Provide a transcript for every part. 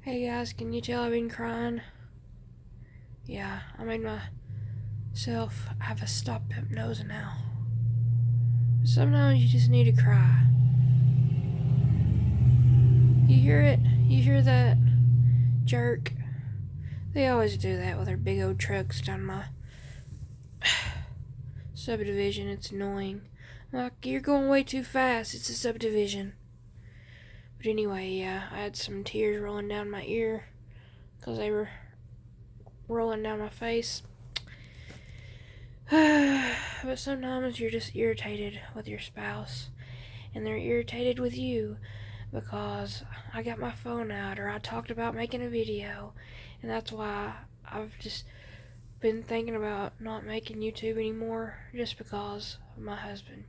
Hey guys, can you tell I've been crying? Yeah, I made myself have a stop hypnosis now. Sometimes you just need to cry. You hear it? You hear that jerk? They always do that with their big old trucks down my subdivision. It's annoying. Like, you're going way too fast. It's a subdivision. But anyway, yeah, I had some tears rolling down my ear because they were rolling down my face. But sometimes you're just irritated with your spouse, and they're irritated with you because I got my phone out or I talked about making a video, and that's why I've just been thinking about not making YouTube anymore just because of my husband.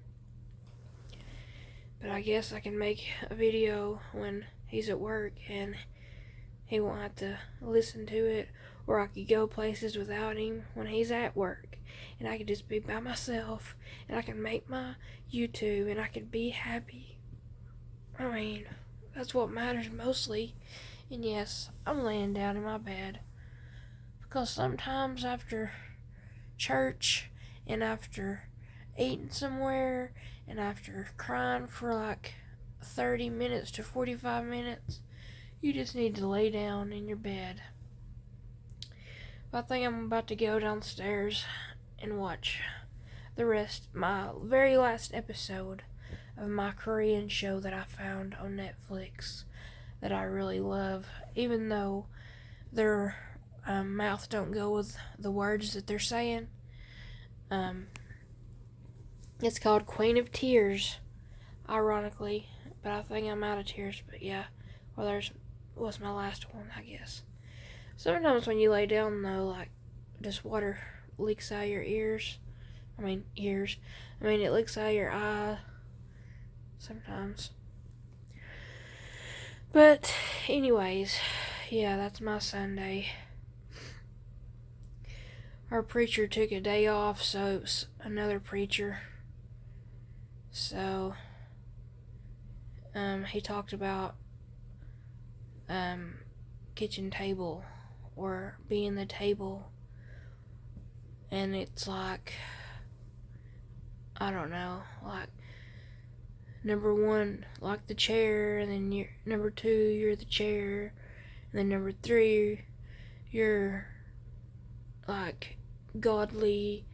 But I guess I can make a video when he's at work and he won't have to listen to it, or I could go places without him when he's at work, and I could just be by myself, and I can make my YouTube, and I could be happy. I mean, that's what matters mostly. And yes, I'm laying down in my bed because sometimes after church and after eating somewhere and after crying for like 30 minutes to 45 minutes, you just need to lay down in your bed. I think I'm about to go downstairs and watch my very last episode of my Korean show that I found on Netflix that I really love, even though their mouth don't go with the words that they're saying. It's called Queen of Tears, ironically, but I think I'm out of tears. But yeah, well, was my last one, I guess. Sometimes when you lay down, though, like, just water leaks out of your ears. It leaks out of your eye sometimes. But anyways, yeah, that's my Sunday. Our preacher took a day off, so it was another preacher. So, he talked about kitchen table or being the table, and it's like, I don't know, like, number one, like the chair, and then number two, you're the chair, and then number three, you're like godly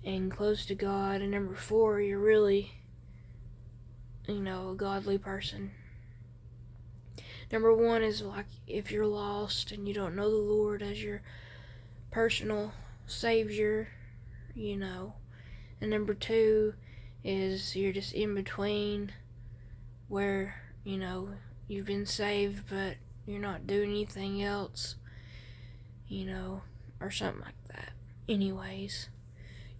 and close to God, and number four, you're really, a godly person. Number one is like if you're lost and you don't know the Lord as your personal Savior, and number two is you're just in between where, you've been saved but you're not doing anything else, or something like that. Anyways,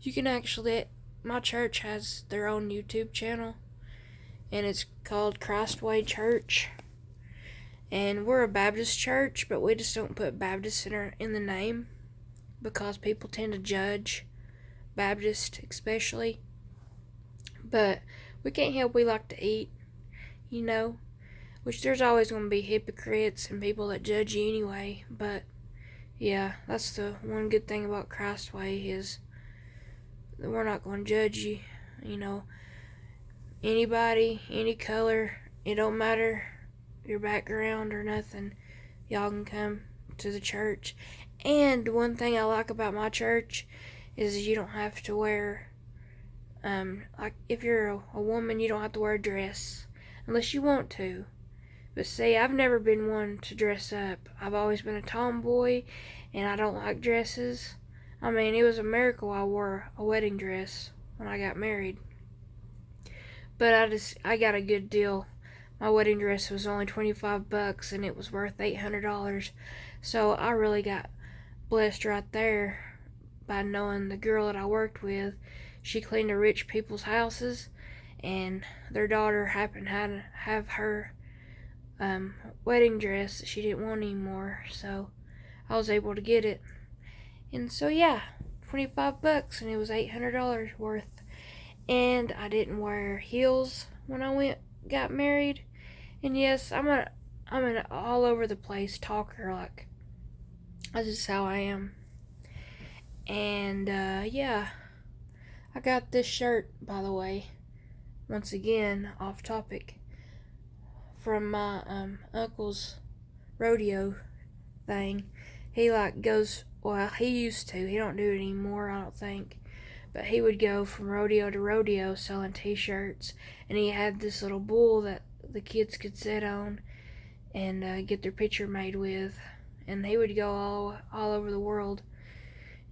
you can actually, my church has their own YouTube channel, and it's called Christway Church. And we're a Baptist church, but we just don't put Baptist in the name because people tend to judge Baptist, especially. But we can't help we like to eat, which there's always going to be hypocrites and people that judge you anyway. But yeah, that's the one good thing about Christway is that we're not going to judge you. Anybody, any color, it don't matter your background or nothing. Y'all can come to the church. And one thing I like about my church is you don't have to wear, like if you're a woman, you don't have to wear a dress unless you want to. But see, I've never been one to dress up. I've always been a tomboy, and I don't like dresses. It was a miracle I wore a wedding dress when I got married. But I got a good deal. My wedding dress was only $25 and it was worth $800. So I really got blessed right there by knowing the girl that I worked with. She cleaned the rich people's houses, and their daughter happened to have her wedding dress that she didn't want anymore. So I was able to get it. And so yeah, $25 and it was $800 worth. And I didn't wear heels when I got married. And yes, I'm I'm an all over the place talker. Like, that's just how I am. And yeah, I got this shirt, by the way. Once again, off topic. From my uncle's rodeo thing. He like goes. Well, he used to. He don't do it anymore, I don't think. But he would go from rodeo to rodeo selling T-shirts, and he had this little bull that the kids could sit on and get their picture made with. And he would go all over the world,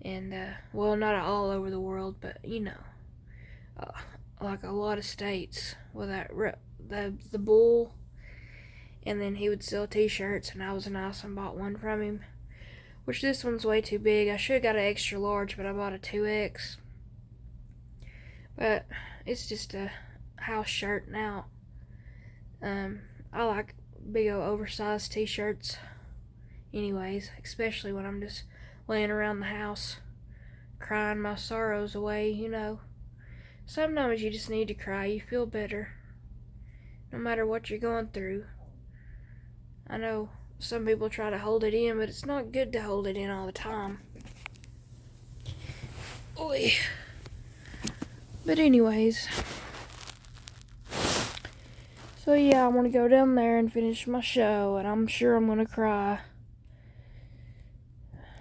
and well, not all over the world, but uh, like a lot of states with the bull. And then he would sell T-shirts, and I was nice and bought one from him. Which this one's way too big. I should have got an extra large, but I bought a 2X. But it's just a house shirt now. I like big old oversized T-shirts. Anyways, especially when I'm just laying around the house, crying my sorrows away. Sometimes you just need to cry. You feel better, no matter what you're going through. I know some people try to hold it in, but it's not good to hold it in all the time. Oy. But anyways, so yeah, I want to go down there and finish my show, and I'm sure I'm going to cry.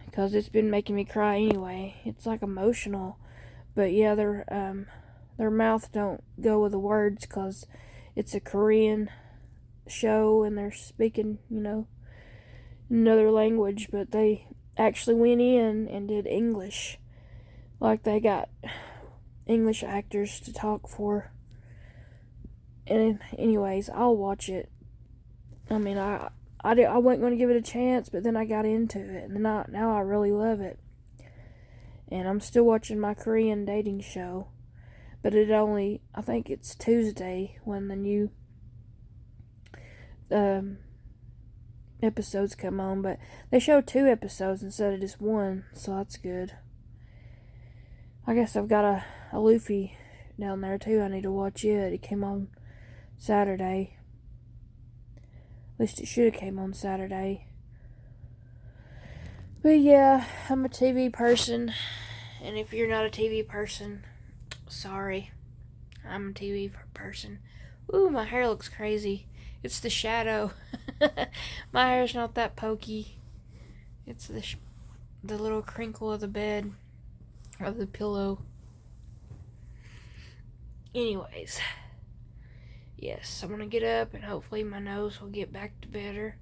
Because it's been making me cry anyway. It's like emotional. But yeah, their mouth don't go with the words because it's a Korean show and they're speaking, another language, but they actually went in and did English. Like they got English actors to talk for. And anyways, I'll watch it. I mean, I wasn't going to give it a chance, but then I got into it, and now I really love it. And I'm still watching my Korean dating show, but I think it's Tuesday when the new episodes come on, but they show 2 episodes instead of just 1, so that's good. I guess I've got a Luffy down there too. I need to watch it. It came on Saturday. At least it should have came on Saturday. But yeah, I'm a TV person, and if you're not a TV person, sorry. I'm a TV person. Ooh, my hair looks crazy. It's the shadow. My hair's not that pokey. It's the little crinkle of the bed, of the pillow. Anyways, yes, I'm gonna get up and hopefully my nose will get back to better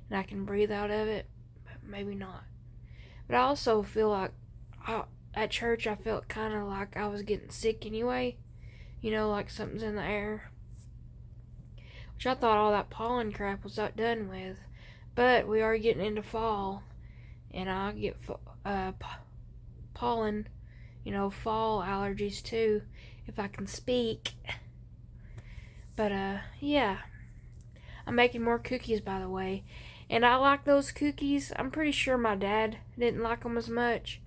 and I can breathe out of it, but maybe not. But I also feel like at church I felt kind of like I was getting sick anyway. Like something's in the air. Which I thought all that pollen crap was done with. But we are getting into fall. And I get pollen, fall allergies too, if I can speak. But yeah. I'm making more cookies, by the way. And I like those cookies. I'm pretty sure my dad didn't like them as much.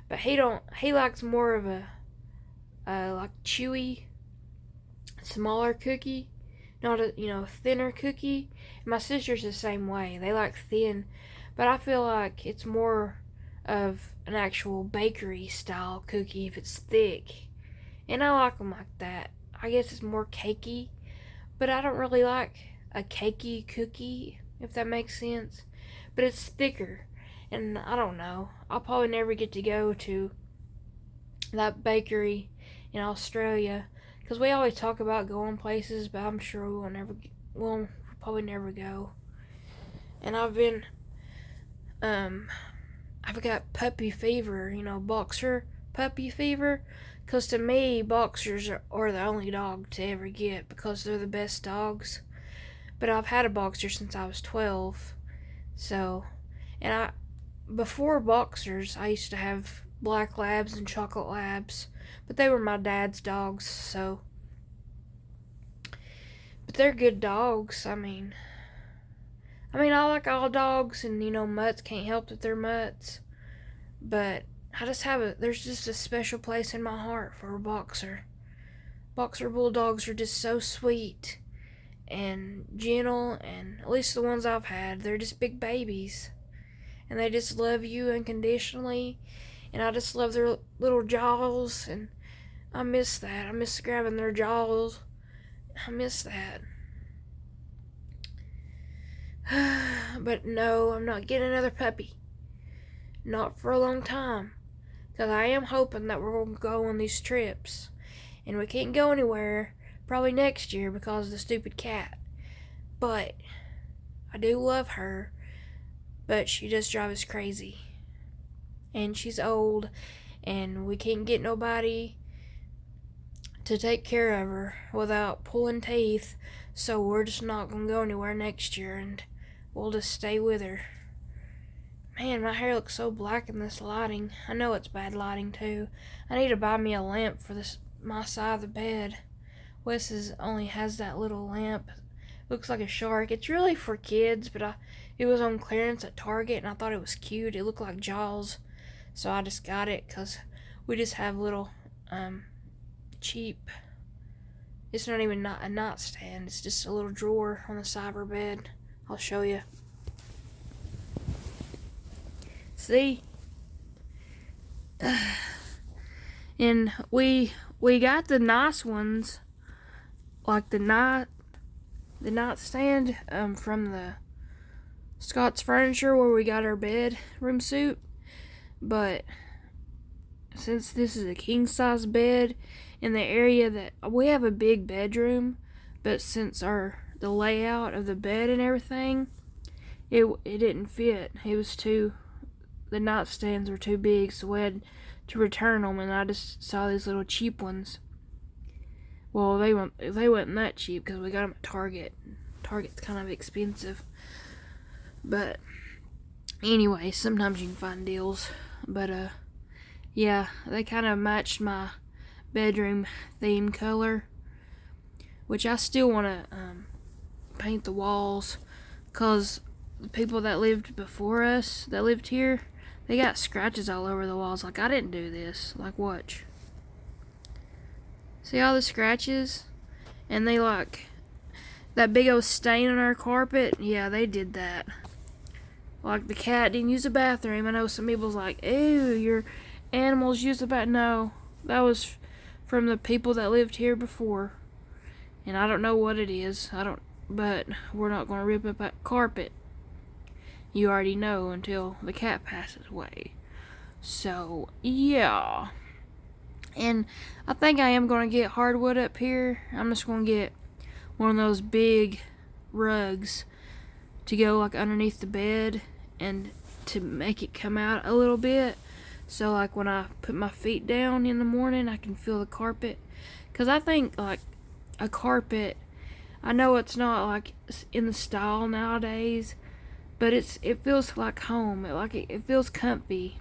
But he likes more of a like chewy, smaller cookie, not a thinner cookie. And my sister's the same way. They like thin, but I feel like it's more of an actual bakery style cookie if it's thick, and I like them like that. I guess it's more cakey, but I don't really like a cakey cookie, if that makes sense. But it's thicker, and I don't know. I'll probably never get to go to that bakery in Australia, because we always talk about going places, but I'm sure we'll probably never go. And I've got puppy fever, boxer puppy fever, because to me, boxers are the only dog to ever get, because they're the best dogs. But I've had a boxer since I was 12, so, and before boxers, I used to have black labs and chocolate labs, but they were my dad's dogs, so. But they're good dogs. I mean, I like all dogs, and mutts can't help that they're mutts. But I just there's just a special place in my heart for a boxer. Boxer bulldogs are just so sweet, and gentle, and at least the ones I've had, they're just big babies. And they just love you unconditionally. And I just love their little jaws, and I miss that. I miss grabbing their jaws. I miss that. But no, I'm not getting another puppy. Not for a long time. Because I am hoping that we're going to go on these trips. And we can't go anywhere probably next year because of the stupid cat. But I do love her. But she does drive us crazy. And she's old. And we can't get nobody to take care of her without pulling teeth. So we're just not going to go anywhere next year. And we'll just stay with her. Man, my hair looks so black in this lighting. I know it's bad lighting too. I need to buy me a lamp for my side of the bed. Wes only has that little lamp. Looks like a shark. It's really for kids, but it was on clearance at Target, and I thought it was cute. It looked like Jaws, so I just got it because we just have little cheap. It's not even a nightstand. It's just a little drawer on the side of our bed. I'll show you. See? And we got the nice ones, like the nightstand from the Scott's Furniture where we got our bedroom suite. But since this is a king size bed in the area that we have a big bedroom, but since the layout of the bed and everything, it didn't fit. The nightstands were too big, so we had to return them, and I just saw these little cheap ones. Well, they weren't that cheap because we got them at Target. Target's kind of expensive. But anyway, sometimes you can find deals. But yeah, they kind of matched my bedroom theme color, which I still want to paint the walls, because the people that lived before us, that lived here, they got scratches all over the walls. Like, I didn't do this. Like, watch. See all the scratches? And they like that big old stain on our carpet. Yeah, they did that. Like, the cat didn't use the bathroom. I know some people's like, ew, your animals use the bathroom. No, that was from the people that lived here before. And I don't know what it is. But we're not going to rip up that carpet. You already know until the cat passes away. So, yeah. And I think I am going to get hardwood up here. I'm just going to get one of those big rugs to go like underneath the bed and to make it come out a little bit. So like when I put my feet down in the morning, I can feel the carpet. Because I think like a carpet, I know it's not like in the style nowadays, but it feels like home. It feels comfy.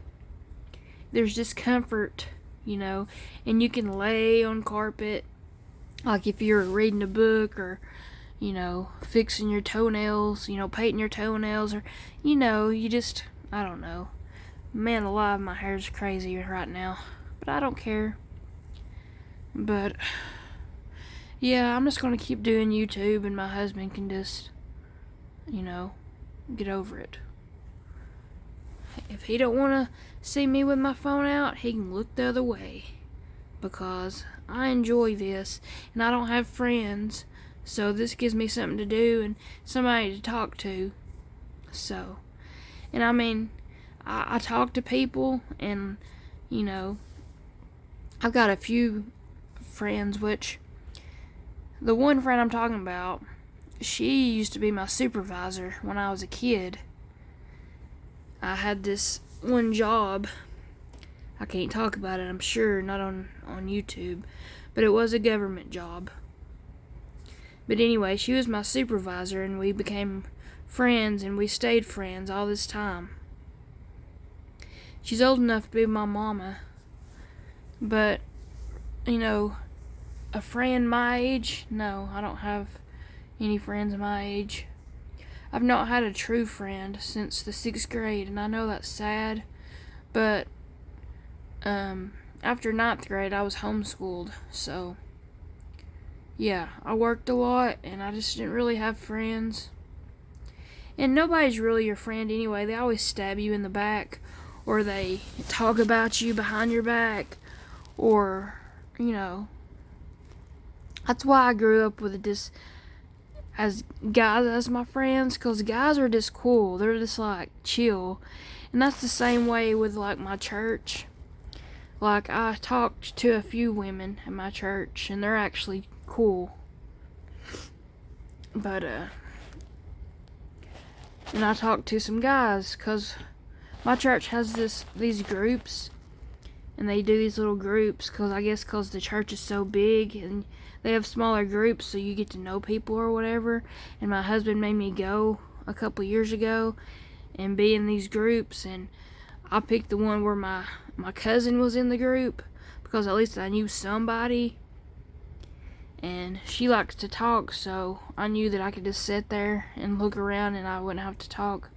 There's just comfort, and you can lay on carpet, like if you're reading a book or, fixing your toenails, painting your toenails, or, you just, I don't know. Man alive, my hair's crazy right now, but I don't care. But yeah, I'm just gonna keep doing YouTube, and my husband can just, get over it. If he don't want to see me with my phone out, he can look the other way, because I enjoy this, and I don't have friends, so this gives me something to do and somebody to talk to. So, and I mean, I talk to people, and I've got a few friends, which the one friend I'm talking about, she used to be my supervisor when I was a kid. I had this one job. I can't talk about it, I'm sure, not on YouTube, but it was a government job. But anyway, she was my supervisor, and we became friends, and we stayed friends all this time. She's old enough to be my mama, but, a friend my age, no, I don't have any friends my age. I've not had a true friend since the 6th grade, and I know that's sad, but after 9th grade I was homeschooled, so yeah, I worked a lot and I just didn't really have friends. And nobody's really your friend anyway. They always stab you in the back, or they talk about you behind your back, or, you know. That's why I grew up with this as guys as my friends, because guys are just cool. They're just like chill. And that's the same way with like my church. Like, I talked to a few women in my church, and they're actually cool. But, and I talked to some guys, because my church has these groups, and they do these little groups, because the church is so big, and they have smaller groups, so you get to know people or whatever. And my husband made me go a couple years ago and be in these groups, and I picked the one where my cousin was in the group, because at least I knew somebody, and she likes to talk, so I knew that I could just sit there and look around and I wouldn't have to talk.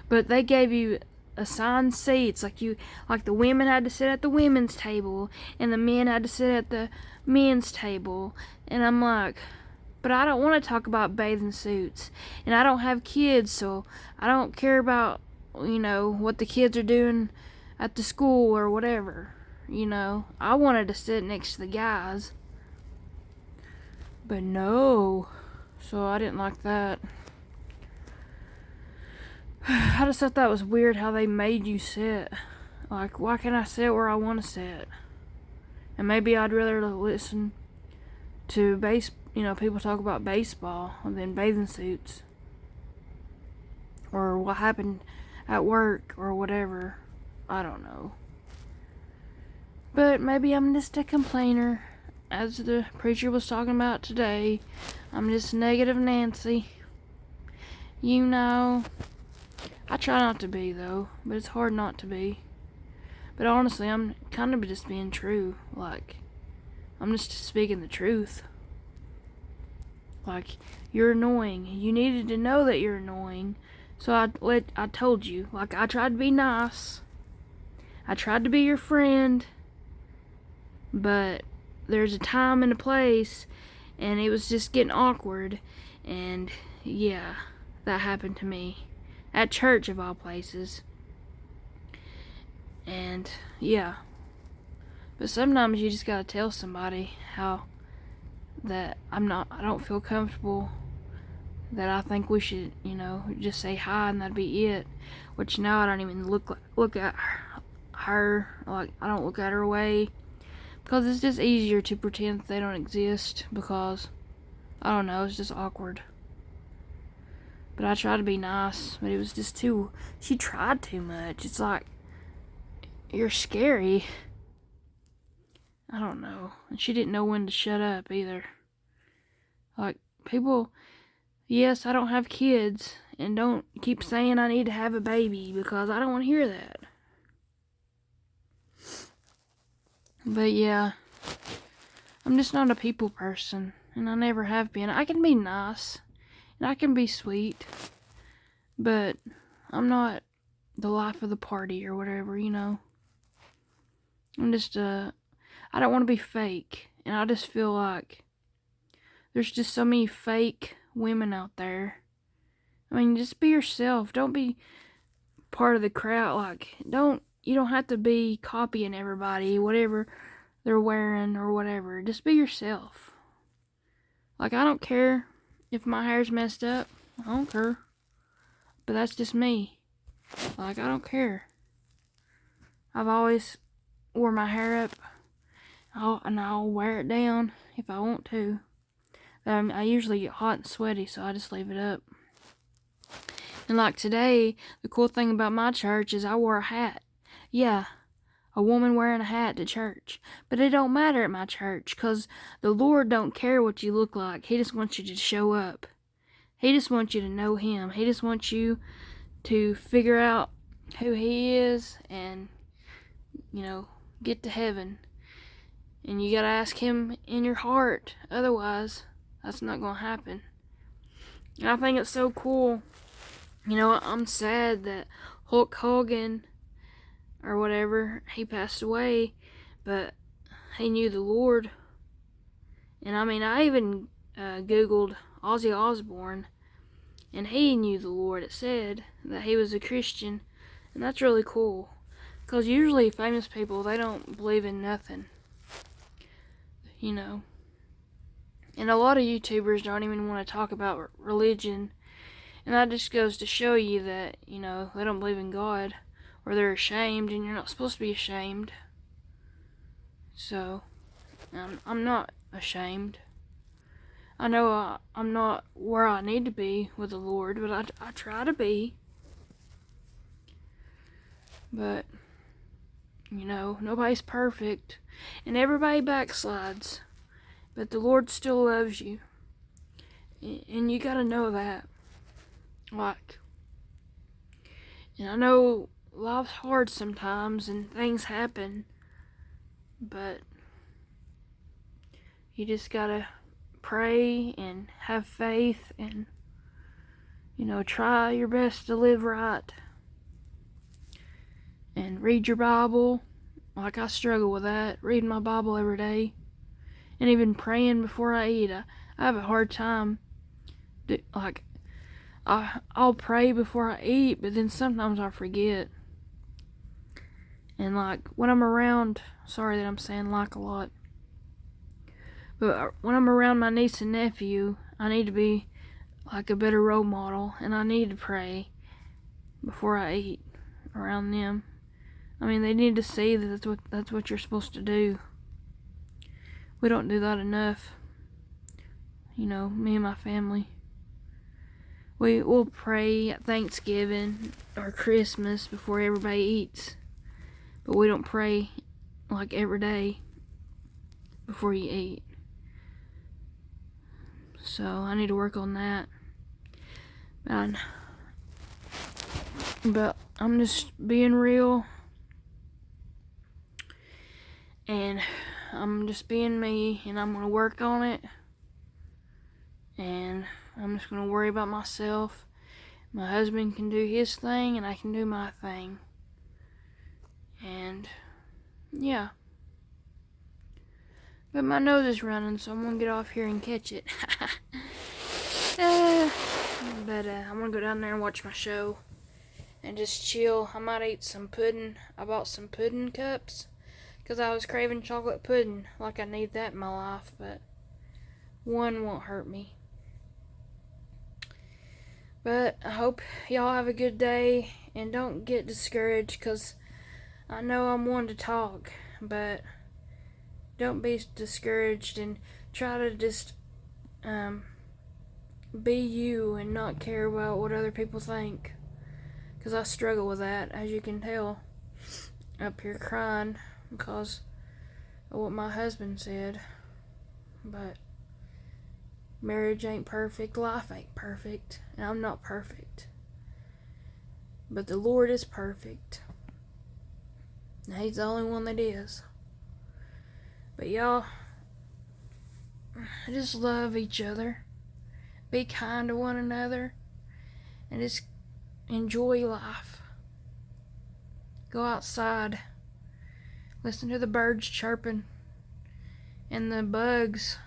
But they gave you assigned seats, like the women had to sit at the women's table and the men had to sit at the men's table, and I'm like, but I don't want to talk about bathing suits, and I don't have kids, so I don't care about, what the kids are doing at the school or whatever. I wanted to sit next to the guys, but no, so I didn't like that. I just thought that was weird how they made you sit. Like, why can't I sit where I want to sit? And maybe I'd rather listen to people talk about baseball than bathing suits, or what happened at work, or whatever. I don't know. But maybe I'm just a complainer, as the preacher was talking about today. I'm just negative Nancy. I try not to be, though, but it's hard not to be. But honestly, I'm kind of just being true. Like, I'm just speaking the truth. Like, you're annoying. You needed to know that you're annoying. So I told you. Like, I tried to be nice. I tried to be your friend. But there's a time and a place, and it was just getting awkward. And yeah, that happened to me. At church, of all places. And yeah. But sometimes you just gotta tell somebody how that I don't feel comfortable, that I think we should, just say hi and that'd be it. Which now I don't even look at her, like, I don't look at her way, because it's just easier to pretend that they don't exist, because, I don't know, it's just awkward. But I tried to be nice, but it was just she tried too much. It's like, you're scary. I don't know. And she didn't know when to shut up either. Like, people, yes, I don't have kids, and don't keep saying I need to have a baby, because I don't want to hear that. But yeah, I'm just not a people person, and I never have been. I can be nice, and I can be sweet, but I'm not the life of the party or whatever, I'm just, I don't want to be fake, and I just feel like there's just so many fake women out there. I mean, just be yourself. Don't be part of the crowd. Like, you don't have to be copying everybody, whatever they're wearing or whatever. Just be yourself. Like, I don't care if my hair's messed up. I don't care. But that's just me. Like, I don't care. I've always wore my hair up, and I'll wear it down if I want to. I usually get hot and sweaty, so I just leave it up. And like today, the cool thing about my church is I wore a hat. Yeah, a woman wearing a hat to church. But it don't matter at my church, because the Lord don't care what you look like. He just wants you to show up. He just wants you to know Him. He just wants you to figure out who He is and, get to heaven. And you gotta ask Him in your heart. Otherwise, that's not gonna happen. And I think it's so cool. I'm sad that Hulk Hogan, or whatever, he passed away, but he knew the Lord. And I mean, I even Googled Ozzy Osbourne, and he knew the Lord. It said that he was a Christian, and that's really cool. Because usually famous people, they don't believe in nothing. You know. And a lot of YouTubers don't even want to talk about religion. And that just goes to show you that, you know, they don't believe in God. Or they're ashamed, and you're not supposed to be ashamed. So, I'm not ashamed. I know I'm not where I need to be with the Lord, but I try to be. But, you know, nobody's perfect. And everybody backslides. But the Lord still loves you. And you gotta know that. Like, and I know life's hard sometimes and things happen. But you just gotta pray and have faith and, you know, try your best to live right. And read your Bible. Like, I struggle with that. Reading my Bible every day. And even praying before I eat. I have a hard time. Like, I'll pray before I eat, but then sometimes I forget. And like, when I'm around, sorry that I'm saying like a lot. But when I'm around my niece and nephew, I need to be like a better role model. And I need to pray before I eat around them. I mean, they need to see that that's what you're supposed to do. We don't do that enough. You know, me and my family. We'll pray at Thanksgiving or Christmas before everybody eats. But we don't pray like every day before you eat. So I need to work on that. But I'm just being real. And I'm just being me, and I'm going to work on it. And I'm just going to worry about myself. My husband can do his thing, and I can do my thing. And, yeah. But my nose is running, so I'm going to get off here and catch it. But I'm going to go down there and watch my show. And just chill. I might eat some pudding. I bought some pudding cups. Because I was craving chocolate pudding. Like I need that in my life. But one won't hurt me. But I hope y'all have a good day. And don't get discouraged. Because I know I'm one to talk. But don't be discouraged. And try to just be you. And not care about what other people think. Because I struggle with that. As you can tell. Up here crying. Because of what my husband said. But marriage ain't perfect, life ain't perfect, and I'm not perfect. But the Lord is perfect. And He's the only one that is. But y'all, just love each other. Be kind to one another. And just enjoy life. Go outside. Listen to the birds chirping. And the bugs.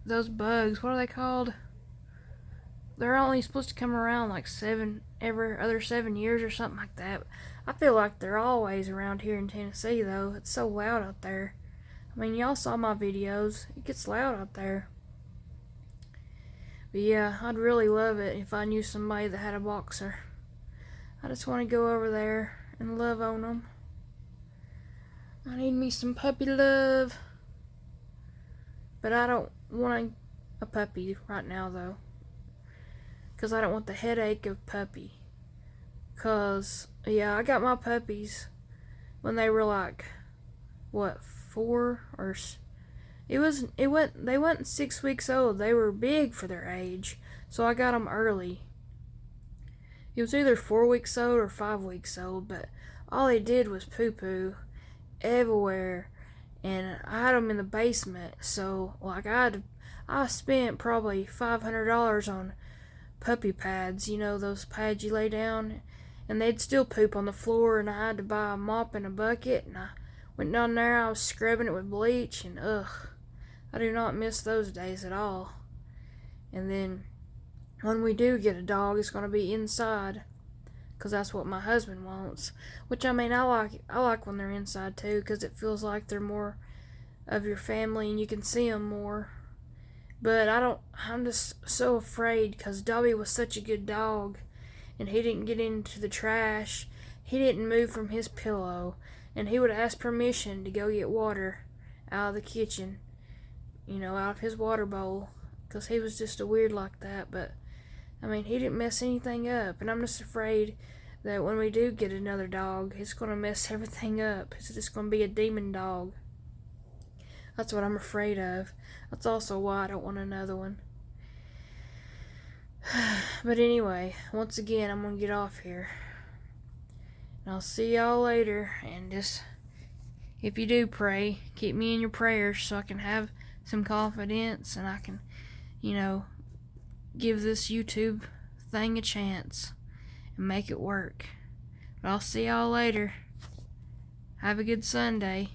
Those bugs, what are they called? They're only supposed to come around like every other 7 years or something like that. I feel like they're always around here in Tennessee though. It's so loud out there. I mean, y'all saw my videos. It gets loud out there. But yeah, I'd really love it if I knew somebody that had a boxer. I just want to go over there and love on them. I need me some puppy love. But I don't want a puppy right now though. Because I don't want the headache of puppy. Because, yeah, I got my puppies when they were like, what, 4 or... They went 6 weeks old. They were big for their age. So I got them early. It was either 4 weeks old or 5 weeks old. But all they did was poo-poo everywhere, and I had them in the basement. So like I spent probably $500 on puppy pads, you know, those pads you lay down, and they'd still poop on the floor, and I had to buy a mop and a bucket, and I went down there, I was scrubbing it with bleach, and that I do not miss those days at all. And then when we do get a dog, it's going to be inside, because that's what my husband wants. Which, I mean, I like when they're inside too, because it feels like they're more of your family and you can see them more. But I'm just so afraid, because Dobby was such a good dog, and he didn't get into the trash. He didn't move from his pillow, and he would ask permission to go get water out of the kitchen, out of his water bowl, because he was just a weird like that. But I mean, he didn't mess anything up, and I'm just afraid that when we do get another dog, it's going to mess everything up. It's just going to be a demon dog. That's what I'm afraid of. That's also why I don't want another one. But anyway, once again, I'm going to get off here. And I'll see y'all later. And just, if you do pray, keep me in your prayers so I can have some confidence and I can, give this YouTube thing a chance and make it work. But I'll see y'all later. Have a good Sunday.